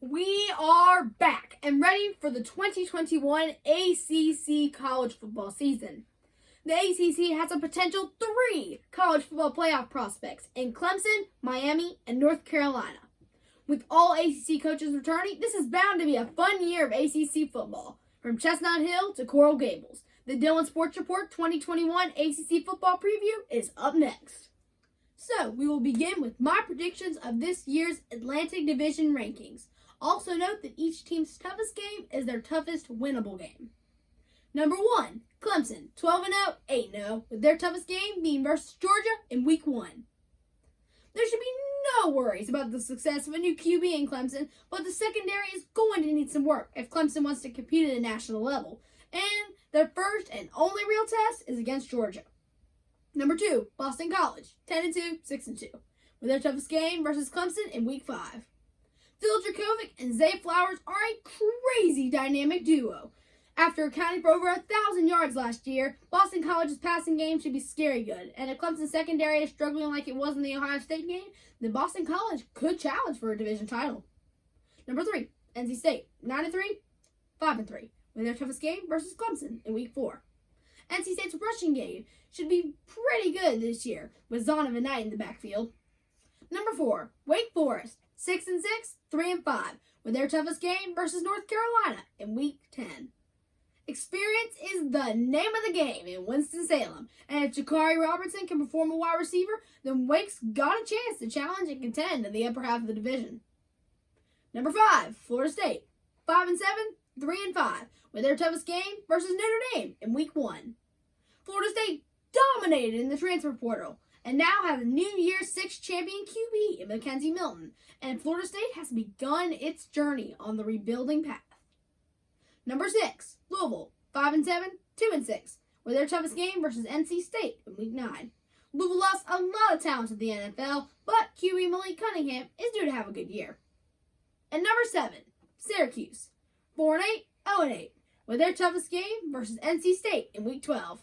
We are back and ready for the 2021 ACC college football season. The ACC has a potential 3 college football playoff prospects in Clemson, Miami, and North Carolina. With all ACC coaches returning, this is bound to be a fun year of ACC football. From Chestnut Hill to Coral Gables, the Dillon Sports Report 2021 ACC Football Preview is up next. So, we will begin with my predictions of this year's Atlantic Division rankings. Also note that each team's toughest game is their toughest winnable game. Number 1, Clemson, 12-0, 8-0, with their toughest game being versus Georgia in Week 1. There should be no worries about the success of a new QB in Clemson, but the secondary is going to need some work if Clemson wants to compete at a national level, and their first and only real test is against Georgia. Number 2, Boston College, 10-2, 6-2, with their toughest game versus Clemson in Week 5. Phil Dracovic and Zay Flowers are a crazy dynamic duo. After accounting for over 1,000 yards last year, Boston College's passing game should be scary good, and if Clemson's secondary is struggling like it was in the Ohio State game, then Boston College could challenge for a division title. Number 3, NC State, 9-3, 5-3, with their toughest game versus Clemson in Week 4. NC State's rushing game should be pretty good this year, with Zonovan and Knight in the backfield. Number 4, Wake Forest, 6-6, 3-5, with their toughest game versus North Carolina in Week 10. Experience is the name of the game in Winston-Salem, and if Jakari Robertson can perform a wide receiver, then Wake's got a chance to challenge and contend in the upper half of the division. Number 5, Florida State, 5-7, 3-5, with their toughest game versus Notre Dame in Week 1. Florida State dominated in the transfer portal, and now has a New Year's Six champion QB in Mackenzie Milton, and Florida State has begun its journey on the rebuilding path. Number 6, Louisville, 5-7, 2-6, with their toughest game versus NC State in Week 9. Louisville lost a lot of talent to the NFL, but QB Malik Cunningham is due to have a good year. And number 7, Syracuse, 4-8, 0-8, with their toughest game versus NC State in Week 12.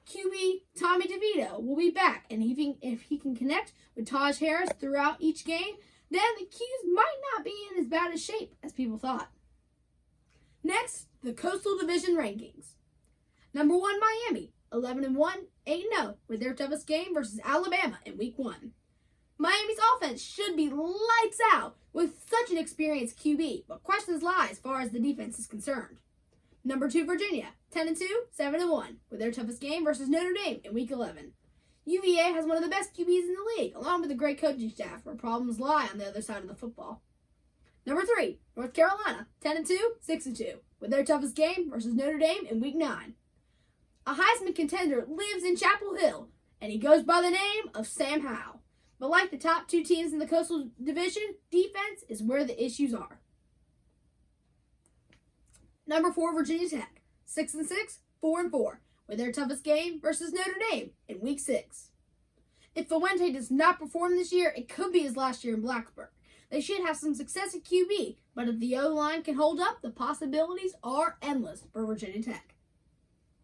QB Tommy DeVito will be back, and if he can connect with Taj Harris throughout each game, then the Qs might not be in as bad a shape as people thought. Next, the Coastal Division rankings. Number 1, Miami, 11-1, 8-0, with their toughest game versus Alabama in Week 1. Miami's offense should be lights out with such an experienced QB, but questions lie as far as the defense is concerned. Number 2, Virginia, 10-2, 7-1, with their toughest game versus Notre Dame in Week 11. UVA has one of the best QBs in the league, along with a great coaching staff, where problems lie on the other side of the football. Number 3, North Carolina, 10-2, 6-2, with their toughest game versus Notre Dame in Week 9. A Heisman contender lives in Chapel Hill, and he goes by the name of Sam Howell. But like the top 2 teams in the Coastal Division, defense is where the issues are. Number 4, Virginia Tech, 6-6, 4-4, with their toughest game versus Notre Dame in Week 6. If Fuente does not perform this year, it could be his last year in Blacksburg. They should have some success at QB, but if the O-line can hold up, the possibilities are endless for Virginia Tech.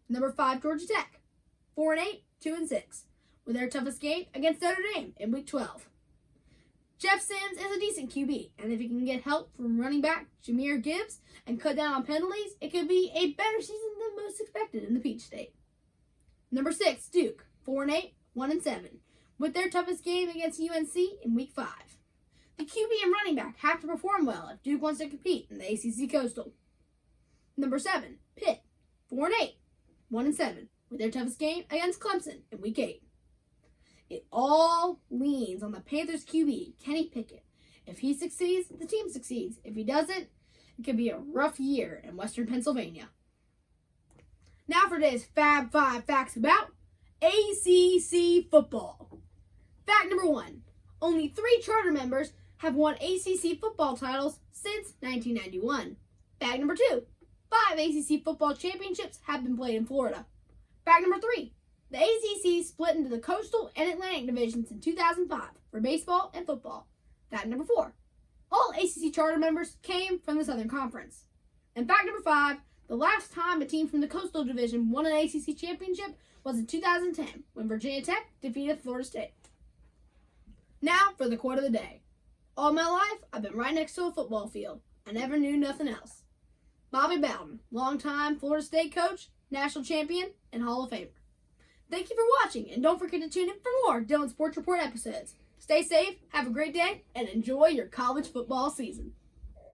Number 5, Georgia Tech, 4-8, 2-6, with their toughest game against Notre Dame in Week 12. Jeff Sims is a decent QB, and if he can get help from running back Jahmyr Gibbs and cut down on penalties, it could be a better season than most expected in the Peach State. Number 6, Duke, 4-8, 1-7, with their toughest game against UNC in Week 5. The QB and running back have to perform well if Duke wants to compete in the ACC Coastal. Number 7, Pitt, 4-8, 1-7, with their toughest game against Clemson in Week 8. It all leans on the Panthers QB, Kenny Pickett. If he succeeds, the team succeeds. If he doesn't, it could be a rough year in Western Pennsylvania. Now for today's Fab 5 facts about ACC football. Fact number 1, only 3 charter members have won ACC football titles since 1991. Fact number 2, 5 ACC football championships have been played in Florida. Fact number 3, the ACC split into the Coastal and Atlantic divisions in 2005 for baseball and football. Fact number 4, all ACC charter members came from the Southern Conference. And fact number 5, the last time a team from the Coastal Division won an ACC championship was in 2010 when Virginia Tech defeated Florida State. Now for the quote of the day. All my life, I've been right next to a football field. I never knew nothing else. Bobby Bowden, longtime Florida State coach, national champion, and Hall of Famer. Thank you for watching, and don't forget to tune in for more Dylan Sports Report episodes. Stay safe, have a great day, and enjoy your college football season.